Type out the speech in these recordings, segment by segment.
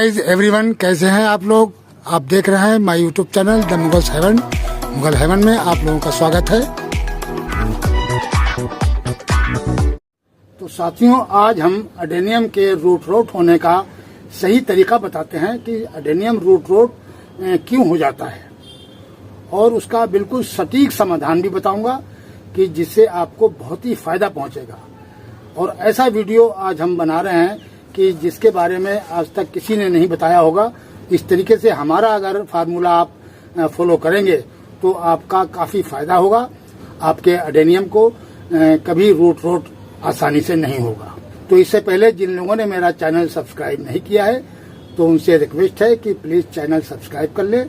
Guys everyone, कैसे हैं आप लोग। आप देख रहे हैं my YouTube channel the Mughals heaven. Mughal heaven में आप लोगों का स्वागत है। तो साथियों, आज हम अडेनियम के रूट रोट होने का सही तरीका बताते हैं कि अडेनियम रूट रोट क्यों हो जाता है, और उसका बिल्कुल सटीक समाधान भी बताऊंगा कि जिससे आपको बहुत ही फायदा पहुंचेगा। और ऐसा वीडियो आज हम बना रहे हैं कि जिसके बारे में आज तक किसी ने नहीं बताया होगा। इस तरीके से हमारा अगर फार्मूला आप फॉलो करेंगे तो आपका काफी फायदा होगा। आपके अडेनियम को कभी रूट रोट आसानी से नहीं होगा। तो इससे पहले जिन लोगों ने मेरा चैनल सब्सक्राइब नहीं किया है तो उनसे रिक्वेस्ट है कि प्लीज चैनल सब्सक्राइब कर ले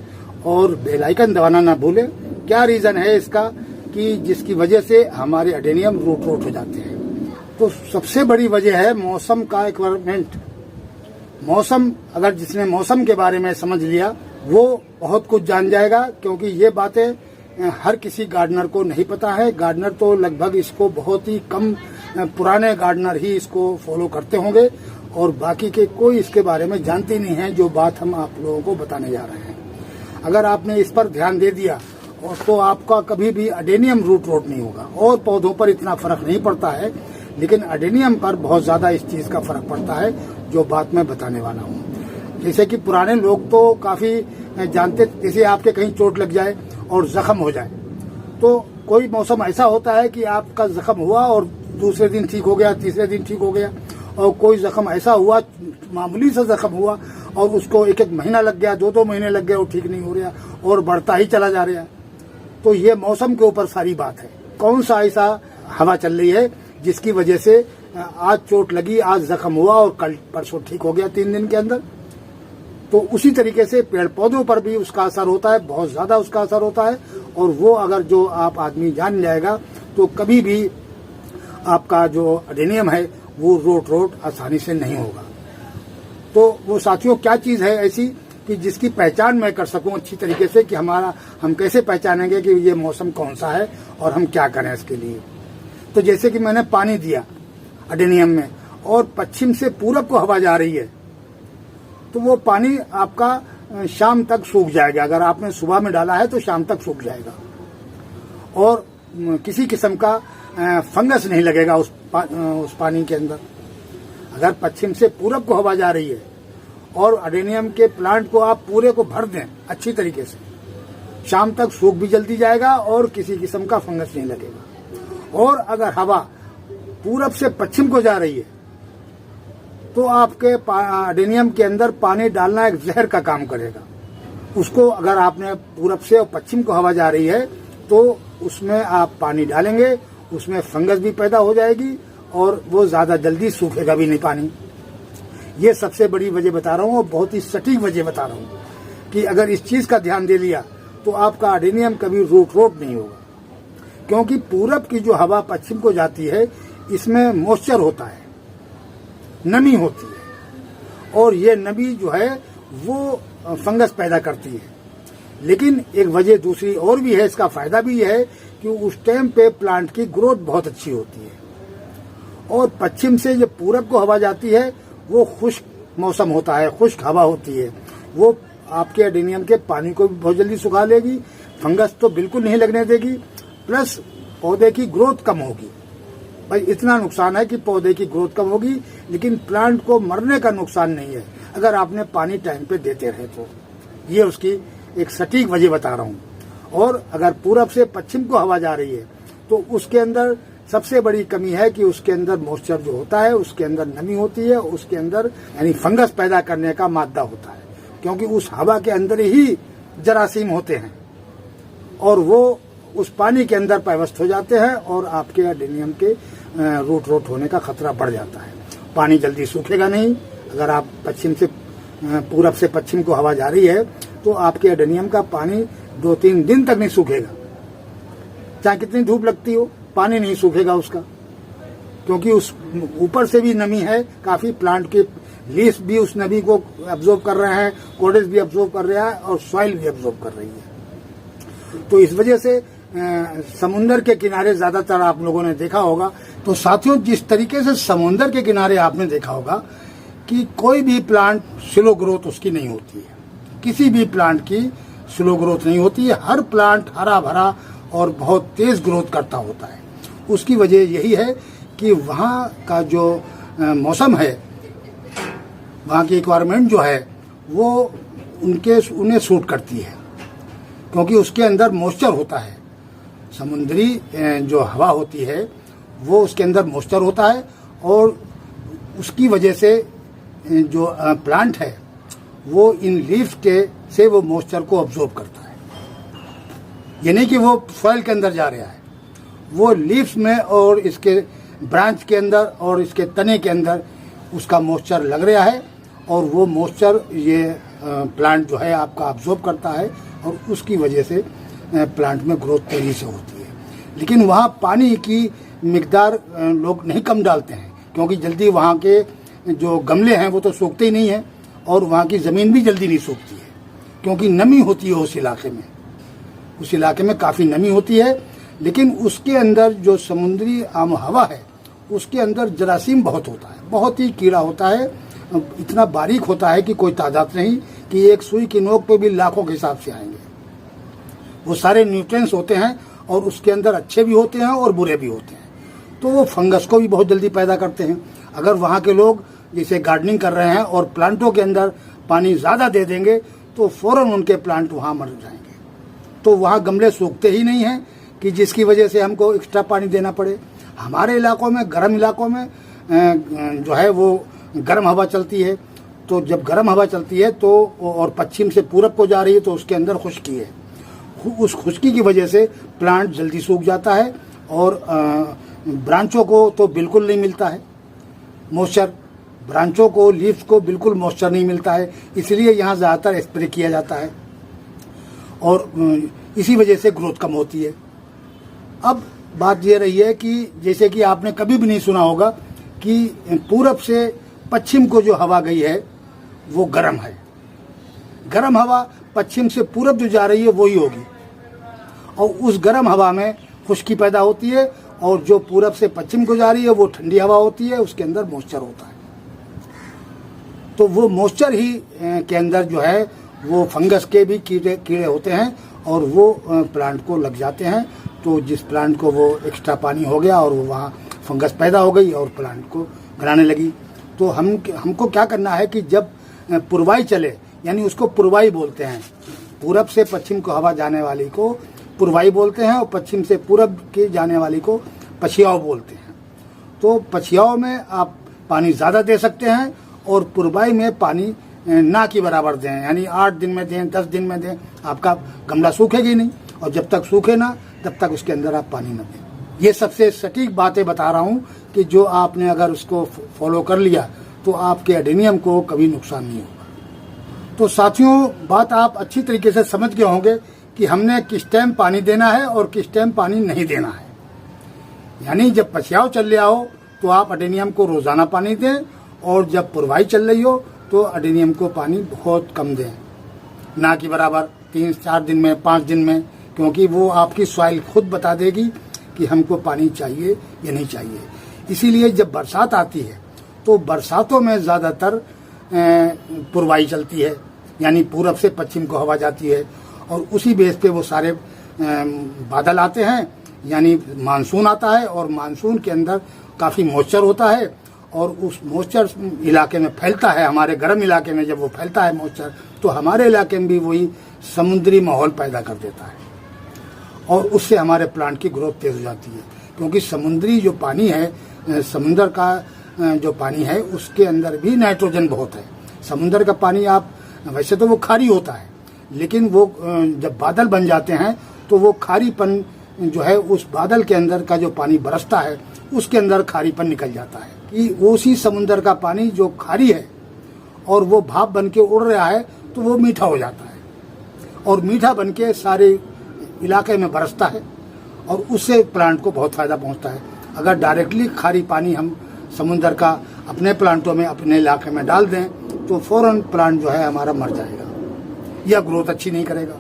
और बेल आइकन दबाना ना भूलें। क्या रीजन है इसका कि जिसकी वजह से हमारे अडेनियम रूट रोट हो जाते हैं। तो सबसे बड़ी वजह है मौसम का एनवायरनमेंट। मौसम, अगर जिसने मौसम के बारे में समझ लिया वो बहुत कुछ जान जाएगा, क्योंकि ये बातें हर किसी गार्डनर को नहीं पता है। गार्डनर तो लगभग इसको बहुत ही कम पुराने गार्डनर ही इसको फॉलो करते होंगे और बाकी के कोई इसके बारे में जानते नहीं है। जो बात हम आप लोगों को बताने जा रहे हैं, अगर आपने इस पर ध्यान दे दिया और तो आपका कभी भी अडेनियम रूट रोट नहीं होगा। और पौधों पर इतना फर्क नहीं पड़ता है, लेकिन अडेनियम पर बहुत ज्यादा इस चीज का फर्क पड़ता है, जो बात मैं बताने वाला हूँ। जैसे कि पुराने लोग तो काफी जानते, जैसे आपके कहीं चोट लग जाए और जख्म हो जाए, तो कोई मौसम ऐसा होता है कि आपका जख्म हुआ और दूसरे दिन ठीक हो गया, तीसरे दिन ठीक हो गया। और कोई जख्म ऐसा हुआ, मामूली सा जख्म हुआ और उसको एक एक महीना लग गया, दो महीने लग गए और ठीक नहीं हो रहा और बढ़ता ही चला जा रहा है। तो ये मौसम के ऊपर सारी बात है। कौन सा ऐसा हवा चल रही है जिसकी वजह से आज चोट लगी, आज जख्म हुआ और कल परसों ठीक हो गया 3 दिन के अंदर। तो उसी तरीके से पेड़ पौधों पर भी उसका असर होता है, बहुत ज्यादा उसका असर होता है। और वो अगर जो आप आदमी जान जाएगा तो कभी भी आपका जो अडेनियम है वो रूट रोट आसानी से नहीं होगा। तो वो साथियों, क्या चीज है ऐसी कि जिसकी पहचान मैं कर सकूं अच्छी तरीके से कि हम कैसे पहचानेंगे कि ये मौसम कौन सा है और हम क्या करें इसके लिए। तो जैसे कि मैंने पानी दिया अडेनियम में और पश्चिम से पूरब को हवा जा रही है, तो वो पानी आपका शाम तक सूख जाएगा। अगर आपने सुबह में डाला है तो शाम तक सूख जाएगा और किसी किस्म का फंगस नहीं लगेगा उस पानी के अंदर। अगर पश्चिम से पूरब को हवा जा रही है और अडेनियम के प्लांट को आप पूरे को भर दें अच्छी तरीके से, शाम तक सूख भी जल्दी जाएगा और किसी किस्म का फंगस नहीं लगेगा। और अगर हवा पूरब से पश्चिम को जा रही है तो आपके अडेनियम के अंदर पानी डालना एक जहर का काम करेगा। उसको अगर आपने पूरब से और पश्चिम को हवा जा रही है तो उसमें आप पानी डालेंगे, उसमें फंगस भी पैदा हो जाएगी और वो ज्यादा जल्दी सूखेगा भी नहीं पानी। ये सबसे बड़ी वजह बता रहा हूँ और बहुत ही सटीक वजह बता रहा हूँ कि अगर इस चीज का ध्यान दे लिया तो आपका अडेनियम कभी रूट रोट नहीं होगा। क्योंकि पूरब की जो हवा पश्चिम को जाती है इसमें मॉइस्चर होता है, नमी होती है, और ये नमी जो है वो फंगस पैदा करती है। लेकिन एक वजह दूसरी और भी है, इसका फायदा भी है कि उस टाइम पे प्लांट की ग्रोथ बहुत अच्छी होती है। और पश्चिम से जब पूरब को हवा जाती है वो खुश्क मौसम होता है, खुश्क हवा होती है, वो आपके अडेनियम के पानी को भी बहुत जल्दी सुखा लेगी, फंगस तो बिल्कुल नहीं लगने देगी, प्लस पौधे की ग्रोथ कम होगी। भाई इतना नुकसान है कि पौधे की ग्रोथ कम होगी, लेकिन प्लांट को मरने का नुकसान नहीं है अगर आपने पानी टाइम पे देते रहे तो। ये उसकी एक सटीक वजह बता रहा हूँ। और अगर पूरब से पश्चिम को हवा जा रही है तो उसके अंदर सबसे बड़ी कमी है कि उसके अंदर मॉइस्चर जो होता है, उसके अंदर नमी होती है, उसके अंदर यानी फंगस पैदा करने का मादा होता है, क्योंकि उस हवा के अंदर ही जरासीम होते हैं और वो उस पानी के अंदर पैवस्त हो जाते हैं और आपके अडेनियम के रूट रोट होने का खतरा बढ़ जाता है। पानी जल्दी सूखेगा नहीं। अगर आप पश्चिम से पूरब से पश्चिम को हवा जा रही है तो आपके अडेनियम का पानी 2-3 दिन तक नहीं सूखेगा। चाहे कितनी धूप लगती हो, पानी नहीं सूखेगा उसका, क्योंकि उस ऊपर से भी नमी है काफी। प्लांट के लीव्स भी उस नमी को अब्जॉर्ब कर रहे हैं, कोडेस भी अब्जॉर्ब कर रहा है और सॉइल भी अब्जॉर्ब कर रही है। तो इस वजह से समुंदर के किनारे ज्यादातर आप लोगों ने देखा होगा। तो साथियों, जिस तरीके से समुंदर के किनारे आपने देखा होगा कि कोई भी प्लांट स्लो ग्रोथ उसकी नहीं होती है, किसी भी प्लांट की स्लो ग्रोथ नहीं होती है। हर प्लांट हरा भरा और बहुत तेज ग्रोथ करता होता है। उसकी वजह यही है कि वहाँ का जो मौसम है, वहाँ की इन्वायरमेंट जो है वो उन्हें सूट करती है, क्योंकि उसके अंदर मॉइस्चर होता है। समुद्री जो हवा होती है वो उसके अंदर मॉइस्चर होता है, और उसकी वजह से जो प्लांट है वो इन लीव्स के से वो मॉइस्चर को ऑब्जॉर्ब करता है। ये नहीं कि वो सॉइल के अंदर जा रहा है, वो लीव्स में और इसके ब्रांच के अंदर और इसके तने के अंदर उसका मॉइस्चर लग रहा है, और वो मॉइस्चर ये प्लांट जो है आपका ऑब्जॉर्ब करता है, और उसकी वजह से प्लांट में ग्रोथ तेजी से होती है। लेकिन वहाँ पानी की मिकदार लोग नहीं कम डालते हैं, क्योंकि जल्दी वहाँ के जो गमले हैं वो तो सूखते ही नहीं हैं, और वहाँ की ज़मीन भी जल्दी नहीं सूखती है, क्योंकि नमी होती है उस इलाके में काफ़ी नमी होती है। लेकिन उसके अंदर जो समुद्री आम हवा है उसके अंदर जरासीम बहुत होता है, बहुत ही कीड़ा होता है, इतना बारीक होता है कि कोई तादाद नहीं, कि एक सुई की नोक पे भी लाखों के हिसाब से आएंगे। वो सारे न्यूट्रिएंट्स होते हैं, और उसके अंदर अच्छे भी होते हैं और बुरे भी होते हैं, तो वो फंगस को भी बहुत जल्दी पैदा करते हैं। अगर वहाँ के लोग जैसे गार्डनिंग कर रहे हैं और प्लांटों के अंदर पानी ज़्यादा दे देंगे तो फ़ौरन उनके प्लांट वहाँ मर जाएंगे। तो वहाँ गमले सूखते ही नहीं हैं, कि जिसकी वजह से हमको एक्स्ट्रा पानी देना पड़े। हमारे इलाकों में, गर्म इलाकों में जो है वो गर्म हवा चलती है, तो जब गर्म हवा चलती है तो और पश्चिम से पूरब को जा रही है, तो उसके अंदर खुश्की है। उस खुश्की की वजह से प्लांट जल्दी सूख जाता है, और ब्रांचों को तो बिल्कुल नहीं मिलता है मॉइस्चर, ब्रांचों को, लीव्स को बिल्कुल मॉइस्चर नहीं मिलता है। इसलिए यहाँ ज़्यादातर स्प्रे किया जाता है, और इसी वजह से ग्रोथ कम होती है। अब बात ये रही है कि जैसे कि आपने कभी भी नहीं सुना होगा कि पूरब से पश्चिम को जो हवा गई है वो गर्म है। गर्म हवा पश्चिम से पूरब जो जा रही है वही होगी, और उस गर्म हवा में खुश्की पैदा होती है, और जो पूरब से पश्चिम को जा रही है वो ठंडी हवा होती है, उसके अंदर मॉइस्चर होता है। तो वो मॉइस्चर ही के अंदर जो है वो फंगस के भी कीड़े होते हैं, और वो प्लांट को लग जाते हैं। तो जिस प्लांट को वो एक्स्ट्रा पानी हो गया और वो वहाँ फंगस पैदा हो गई और प्लांट को गिराने लगी। तो हमको क्या करना है कि जब पुरवाई चले, यानी उसको पुरवाई बोलते हैं, पूरब से पश्चिम को हवा जाने वाली को पुरवाई बोलते हैं, और पश्चिम से पूरब के जाने वाली को पछियाव बोलते हैं। तो पछियाव में आप पानी ज़्यादा दे सकते हैं, और पुरवाई में पानी ना के बराबर दें, यानी 8 दिन में दें, 10 दिन में दें, आपका गमला सूखेगी नहीं, और जब तक सूखे ना तब तक उसके अंदर आप पानी न दें। ये सबसे सटीक बातें बता रहा हूँ कि जो आपने अगर उसको फॉलो कर लिया तो आपके एडेनियम को कभी नुकसान नहीं होगा। तो साथियों, बात आप अच्छी तरीके से समझ गए होंगे कि हमने किस टाइम पानी देना है और किस टाइम पानी नहीं देना है। यानी जब पछियाव चल रहा हो तो आप एडेनियम को रोजाना पानी दें, और जब पुरवाई चल रही हो तो एडेनियम को पानी बहुत कम दें, ना कि बराबर 3-4 दिन में, 5 दिन में, क्योंकि वो आपकी सॉइल खुद बता देगी कि हमको पानी चाहिए या नहीं चाहिए। इसीलिए जब बरसात आती है तो बरसातों में ज़्यादातर पुरवाई चलती है, यानी पूरब से पश्चिम को हवा जाती है, और उसी बेस पे वो सारे बादल आते हैं, यानी मानसून आता है, और मानसून के अंदर काफ़ी मॉइस्चर होता है, और उस मॉइस्चर इलाके में फैलता है। हमारे गर्म इलाके में जब वो फैलता है मॉइस्चर, तो हमारे इलाके में भी वही समुद्री माहौल पैदा कर देता है, और उससे हमारे प्लांट की ग्रोथ तेज हो जाती है। क्योंकि समुद्री जो पानी है, समुद्र का जो पानी है उसके अंदर भी नाइट्रोजन बहुत है। समुद्र का पानी आप वैसे तो वो खारी होता है, लेकिन वो जब बादल बन जाते हैं तो वो खारीपन जो है उस बादल के अंदर का जो पानी बरसता है उसके अंदर खारीपन निकल जाता है, कि उसी समुद्र का पानी जो खारी है और वो भाप बन के उड़ रहा है तो वो मीठा हो जाता है, और मीठा बन के सारे इलाके में बरसता है, और उससे प्लांट को बहुत फायदा पहुंचता है। अगर डायरेक्टली खारी पानी हम समुद्र का अपने प्लांटों में, अपने इलाके में डाल दें तो फौरन प्लांट जो है हमारा मर जाएगा या ग्रोथ अच्छी नहीं करेगा।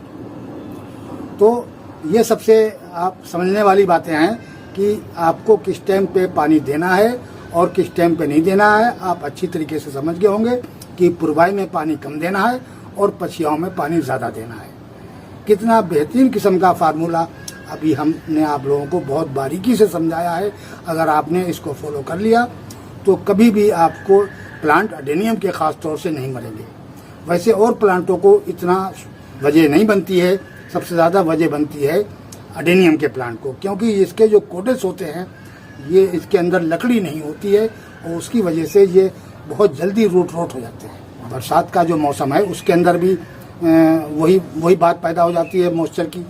तो ये सबसे आप समझने वाली बातें हैं कि आपको किस टाइम पे पानी देना है और किस टाइम पे नहीं देना है आप अच्छी तरीके से समझ गए होंगे कि पुरवाई में पानी कम देना है और पछियाओं में पानी ज़्यादा देना है। कितना बेहतरीन किस्म का फार्मूला अभी हमने आप लोगों को बहुत बारीकी से समझाया है। अगर आपने इसको फॉलो कर लिया तो कभी भी आपको प्लांट अडेनियम के ख़ास तौर से नहीं मरेंगे। वैसे और प्लांटों को इतना वजह नहीं बनती है, सबसे ज़्यादा वजह बनती है अडेनियम के प्लांट को, क्योंकि इसके जो कोडेस होते हैं ये इसके अंदर लकड़ी नहीं होती है और उसकी वजह से ये बहुत जल्दी रूट रोट हो जाते हैं। बरसात का जो मौसम है उसके अंदर भी वही बात पैदा हो जाती है मॉइस्चर की।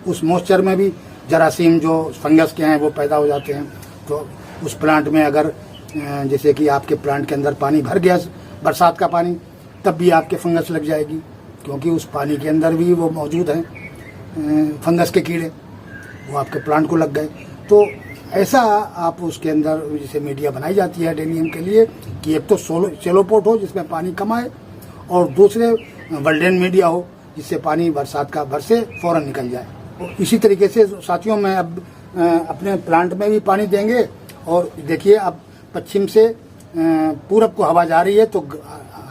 उस मॉइस्चर में भी जरासीम जो फंगस के हैं वो पैदा हो जाते हैं। तो उस प्लांट में अगर जैसे कि आपके प्लांट के अंदर पानी भर गया बरसात का पानी, तब भी आपके फंगस लग जाएगी, क्योंकि उस पानी के अंदर भी वो मौजूद हैं फंगस के कीड़े, वो आपके प्लांट को लग गए। तो ऐसा आप उसके अंदर जैसे मीडिया बनाई जाती है अडेनियम के लिए कि एक तो सेलोपोट हो जिसमें पानी कम आए और दूसरे वर्ल्डेन मीडिया हो जिससे पानी बरसात का भर से फ़ौरन निकल जाए। इसी तरीके से साथियों में अब अपने प्लांट में भी पानी देंगे। और देखिए अब पश्चिम से पूरब को हवा जा रही है तो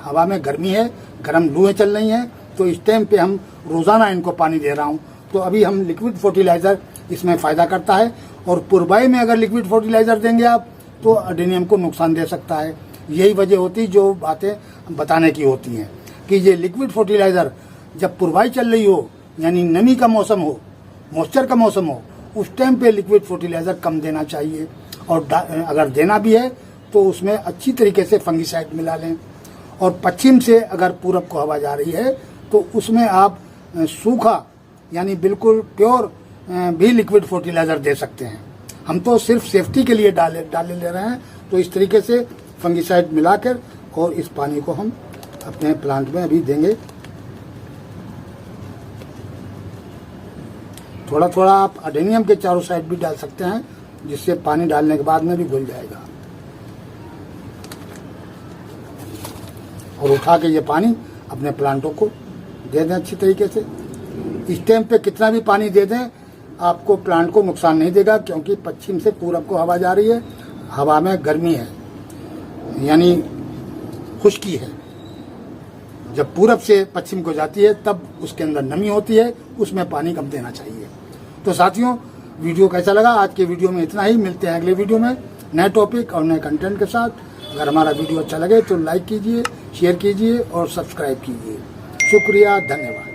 हवा में गर्मी है, गर्म लूहें चल रही हैं, तो इस टाइम पे हम रोज़ाना इनको पानी दे रहा हूँ। तो अभी हम लिक्विड फर्टिलाइज़र इसमें फ़ायदा करता है। और पुरबाई में अगर लिक्विड फर्टिलाइज़र देंगे आप तो अडेनियम को नुकसान दे सकता है। यही वजह होती जो बातें बताने की होती हैं कि ये लिक्विड फर्टिलाइज़र जब पुरबाई चल रही हो, यानी नमी का मौसम हो, मॉइस्चर का मौसम हो, उस टाइम पे लिक्विड फर्टिलाइज़र कम देना चाहिए। और अगर देना भी है तो उसमें अच्छी तरीके से फंगिसाइड मिला लें। और पश्चिम से अगर पूरब को हवा जा रही है तो उसमें आप सूखा यानी बिल्कुल प्योर भी लिक्विड फर्टिलाइज़र दे सकते हैं। हम तो सिर्फ सेफ्टी के लिए डाले ले रहे हैं। तो इस तरीके से फंगिसाइड मिलाकर और इस पानी को हम अपने प्लांट में अभी देंगे। थोड़ा थोड़ा आप अडेनियम के चारों साइड भी डाल सकते हैं, जिससे पानी डालने के बाद में भी घुल जाएगा। और उठा के ये पानी अपने प्लांटों को दे दें अच्छी तरीके से। इस टाइम पे कितना भी पानी दे दें आपको प्लांट को नुकसान नहीं देगा, क्योंकि पश्चिम से पूरब को हवा जा रही है, हवा में गर्मी है यानी खुश्की है। जब पूरब से पश्चिम को जाती है तब उसके अंदर नमी होती है, उसमें पानी कम देना चाहिए। तो साथियों वीडियो कैसा लगा? आज के वीडियो में इतना ही। मिलते हैं अगले वीडियो में नए टॉपिक और नए कंटेंट के साथ। अगर हमारा वीडियो अच्छा लगे तो लाइक कीजिए, शेयर कीजिए और सब्सक्राइब कीजिए। शुक्रिया, धन्यवाद।